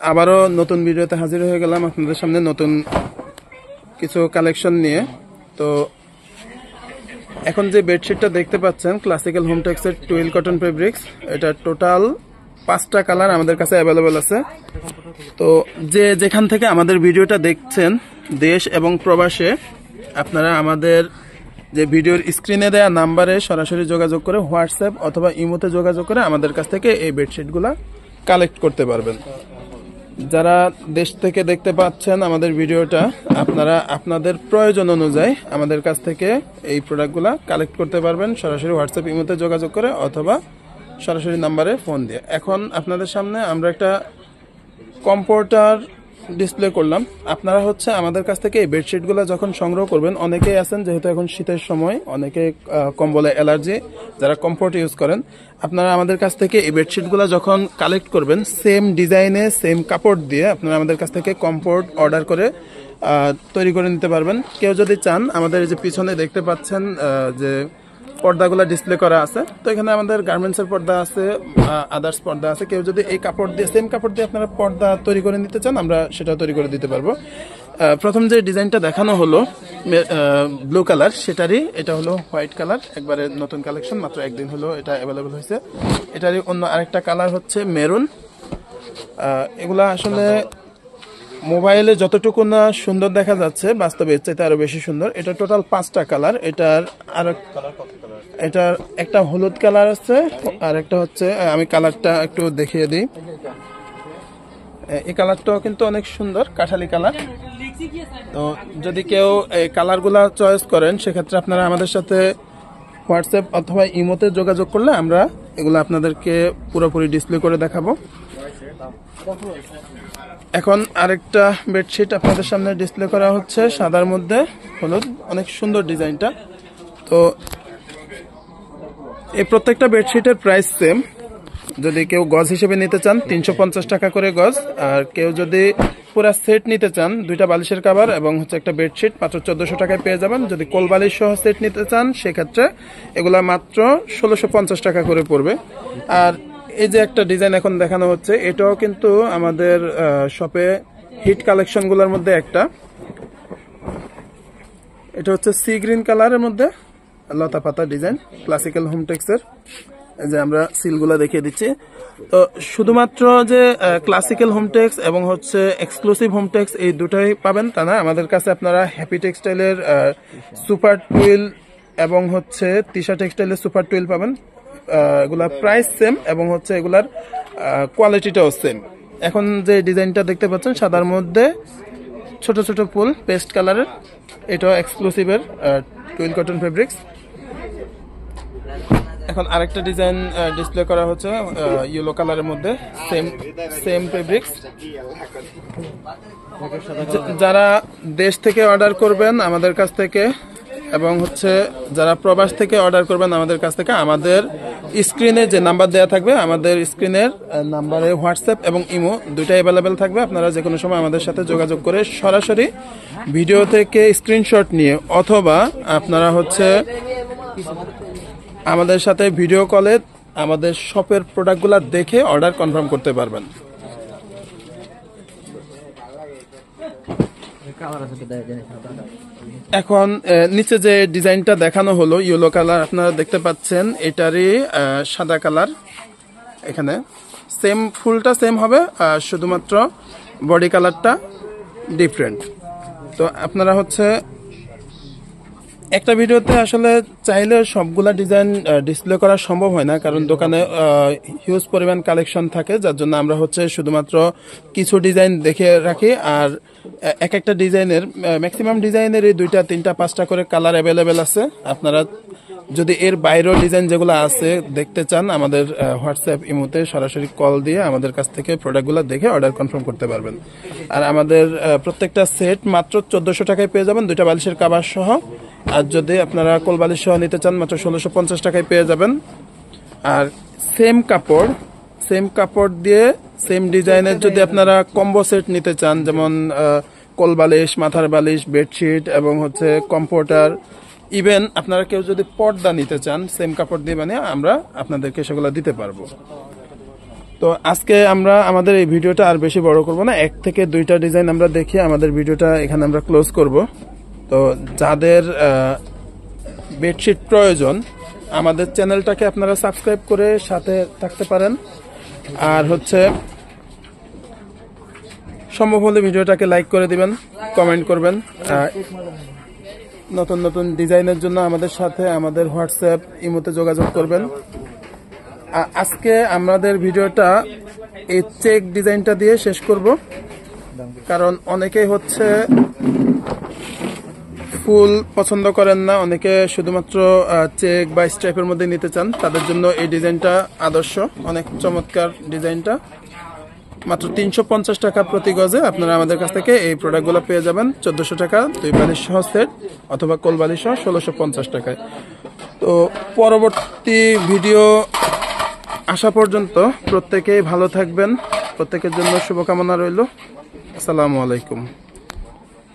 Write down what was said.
আবারও নতুন ভিডিওতে হাজির হয়ে গেলাম আপনাদের সামনে নতুন কিছু কালেকশন নিয়ে। তো এখন যে বেডশিটটা দেখতে পাচ্ছেন ক্লাসিক্যাল হোমটেক্সের টুইল কটন ফেব্রিক্স, এটা টোটাল 5টা কালার আমাদের কাছে অ্যাভেলেবল আছে। তো যে যেখান থেকে আমাদের ভিডিওটা দেখছেন দেশ এবং প্রবাসে, আপনারা আমাদের যে ভিডিওর স্ক্রিনে দেওয়া নাম্বারে সরাসরি যোগাযোগ করে হোয়াটসঅ্যাপ অথবা ইমোতে যোগাযোগ করে আমাদের কাছ থেকে এই বেডশিটগুলো কালেক্ট করতে পারবেন। যারা দেশ থেকে দেখতে পাচ্ছেন আমাদের ভিডিওটা, আপনারা আপনাদের প্রয়োজন অনুযায়ী আমাদের কাছ থেকে এই প্রোডাক্টগুলো কালেক্ট করতে পারবেন সরাসরি হোয়াটসঅ্যাপ ইমোতে যোগাযোগ করে অথবা সরাসরি নাম্বারে ফোন দিয়ে। এখন আপনাদের সামনে আমরা একটা কম্ফোর্টার ডিসপ্লে করলাম। আপনারা হচ্ছে আমাদের কাছ থেকে এই বেডশিটগুলো যখন সংগ্রহ করবেন, অনেকেই আছেন যেহেতু এখন শীতের সময়, অনেকে কম্বলে অ্যালার্জি, যারা কমফোর্ট ইউজ করেন, আপনারা আমাদের কাছ থেকে এই বেডশিটগুলো যখন কালেক্ট করবেন সেম ডিজাইনে সেম কাপড় দিয়ে আপনারা আমাদের কাছ থেকে কমফোর্ট অর্ডার করে তৈরি করে নিতে পারবেন। কেউ যদি চান, আমাদের এই যে পিছনে দেখতে পাচ্ছেন যে পর্দাগুলো ডিসপ্লে করা আছে, তো এখানে আমাদের গার্মেন্টসের পর্দা আছে, আদার্স পর্দা আছে। কেউ যদি এই কাপড় দিয়ে সেম কাপড় দিয়ে আপনারা পর্দা তৈরি করে নিতে চান, আমরা সেটা তৈরি করে দিতে পারবো। প্রথম যে ডিজাইনটা দেখানো হলো ব্লু কালার, সেটারই এটা হলো হোয়াইট কালার, একবারে নতুন কালেকশন, মাত্র একদিন হলো এটা অ্যাভেলেবল হয়েছে। এটারই অন্য আরেকটা কালার হচ্ছে মেরুন। এগুলা আসলে মোবাইলে যতটুকু না সুন্দর দেখা যাচ্ছে, বাস্তবে এর চাইতে আরো বেশি সুন্দর। এটা টোটাল 5টা কালার। এটার একটা হলুদ কালার আছে, আর একটা হচ্ছে, আমি কালারটা একটু দেখিয়ে দিই। এই কালারটাও কিন্তু অনেক সুন্দর, কাঠালি কালার। তো যদি কেউ এই কালারগুলা চয়েস করেন, সেক্ষেত্রে আপনারা আমাদের সাথে হোয়াটসঅ্যাপ অথবা ইমোতে যোগাযোগ করলে আমরা এগুলো আপনাদেরকে পুরোপুরি ডিসপ্লে করে দেখাবো। এখন আরেকটা বেডশিট আপনাদের সামনে ডিসপ্লে করা হচ্ছে, সাদার মধ্যে হলুদ, অনেক সুন্দর ডিজাইনটা। তো এই প্রত্যেকটা বেডশিটের প্রাইস সেম। যদি কেউ গজ হিসেবে নিতে চান 350 টাকা করে গজ, আর কেউ যদি পুরা সেট নিতে চান, 2টা বালিশের কভার এবং হচ্ছে একটা বেডশিট, মাত্র 1400 টাকায় পেয়ে যাবেন। যদি কোল বালিশ সহ সেট নিতে চান, সেক্ষেত্রে এগুলা মাত্র 1650 টাকা করে পড়বে। আর এই যে একটা ডিজাইন এখন দেখানো হচ্ছে, এটাও কিন্তু আমাদের শপে হিট কালেকশন গুলোর মধ্যে একটা। এটা হচ্ছে সি গ্রিন কালারের মধ্যে লতা পাতা ডিজাইন, ক্লাসিক্যাল হোমটেক্সের। যে আমরা সিলগুলা দেখিয়ে দিচ্ছি। তো শুধুমাত্র যে ক্লাসিক্যাল হোমটেক্স এবং হচ্ছে এক্সক্লুসিভ হোমটেক্স এই দুটাই পাবেন তা না, আমাদের কাছে আপনারা হ্যাপি টেক্সটাইলের সুপার টুইল এবং হচ্ছে তিশা টেক্সটাইলের সুপার টুইল পাবেন। এগুলার প্রাইস সেম এবং হচ্ছে এগুলার কোয়ালিটিটাও সেম। এখন যে ডিজাইনটা দেখতে পাচ্ছেন সাদার মধ্যে ছোট ছোট ফুল পেস্ট কালারের, এটাও এক্সক্লুসিভের টুইল কটন ফেব্রিক্স। এখন আরেকটা ডিজাইন ডিসপ্লে করা হচ্ছে ইয়েলো কালারের মধ্যে, সেম ফেব্রিক্স। যারা দেশ থেকে অর্ডার করবেন আমাদের কাছ থেকে এবং হচ্ছে যারা প্রবাস থেকে অর্ডার করবেন আমাদের কাছ থেকে, আমাদের স্ক্রিনে যে নাম্বার দেওয়া থাকবে, আমাদের স্ক্রিনের নাম্বারে হোয়াটসঅ্যাপ এবং ইমো দুইটাই অ্যাভেলেবেল থাকবে। আপনারা যে কোনো সময় আমাদের সাথে যোগাযোগ করে সরাসরি ভিডিও থেকে স্ক্রিনশট নিয়ে অথবা আপনারা হচ্ছে আমাদের সাথে ভিডিও কলে আমাদের শপের প্রোডাক্টগুলো দেখে অর্ডার কনফার্ম করতে পারবেন। এখন নিচে যে ডিজাইনটা দেখানো হলো ইয়েলো কালার, আপনারা দেখতে পাচ্ছেন এটারই সাদা কালার। এখানে সেম ফুলটা সেম হবে, শুধুমাত্র বডি কালারটা ডিফারেন্ট। তো আপনারা হচ্ছে একটা ভিডিওতে আসলে চাইলে সবগুলা ডিজাইন ডিসপ্লে করা সম্ভব হয় না, কারণ দোকানে হিউজ পরিমাণ কালেকশন থাকে, যার জন্য আমরা হচ্ছে শুধুমাত্র কিছু ডিজাইন দেখে রাখি। আর এক একটা ডিজাইনের ম্যাক্সিমাম ডিজাইনের এই 2টা 3টা 5টা করে কালার অ্যাভেলেবেল আছে। আপনারা যদি এর বাইরেও ডিজাইন যেগুলো আছে দেখতে চান, আমাদের হোয়াটসঅ্যাপ ইমোতে সরাসরি কল দিয়ে আমাদের কাছ থেকে প্রোডাক্টগুলো দেখে অর্ডার কনফার্ম করতে পারবেন। আর আমাদের প্রত্যেকটা সেট মাত্র 1400 টাকায় পেয়ে যাবেন, 2টা বালিশের কভার সহ। আর যদি আপনারা কোল বালিশ সহ নিতে চান, মাত্র 1650 টাকায় পেয়ে যাবেন। আর সেম কাপড় দিয়ে সেম ডিজাইনের যদি আপনারা কম্বো সেট নিতে চান, যেমন কোল বালিশ, মাথার বালিশ, বেডশিট এবং হচ্ছে কমফোর্টার, ইভেন আপনারা কেউ যদি পর্দা নিতে চান সেম কাপড় দিয়ে বানিয়ে, আমরা আপনাদেরকে সেগুলো দিতে পারবো। তো আজকে আমরা আমাদের এই ভিডিওটা আর বেশি বড় করব না, 1 থেকে 2টা ডিজাইন আমরা দেখি আমাদের ভিডিওটা এখানে আমরা ক্লোজ করব। তো যাদের বেডশিট প্রয়োজন আমাদের চ্যানেলটাকে আপনারা সাবস্ক্রাইব করে সাথে থাকতে পারেন। আর হচ্ছে সম্ভব হলে ভিডিওটাকে লাইক করে দিবেন, কমেন্ট করবেন। নতুন নতুন ডিজাইনের জন্য আমাদের সাথে আমাদের হোয়াটসঅ্যাপ ইমোতে যোগাযোগ করবেন। আজকে আমাদের ভিডিওটা এই চেক ডিজাইনটা দিয়ে শেষ করব, কারণ অনেকেই হচ্ছে ফুল পছন্দ করেন না, অনেকে শুধুমাত্র চেক বা স্ট্রাইপের মধ্যে নিতে চান। তাদের জন্য এই ডিজাইনটা আদর্শ, অনেক চমৎকার ডিজাইনটা। মাত্র 350 টাকা প্রতি গজে আপনারা আমাদের কাছ থেকে এই প্রোডাক্টগুলো পেয়ে যাবেন। 1400 টাকা 2 বালিশ সহ সেট অথবা কোল বালিশ সহ 1650 টাকায়। তো পরবর্তী ভিডিও আসা পর্যন্ত প্রত্যেকেই ভালো থাকবেন, প্রত্যেকের জন্য শুভকামনা রইল। আসসালামু আলাইকুম।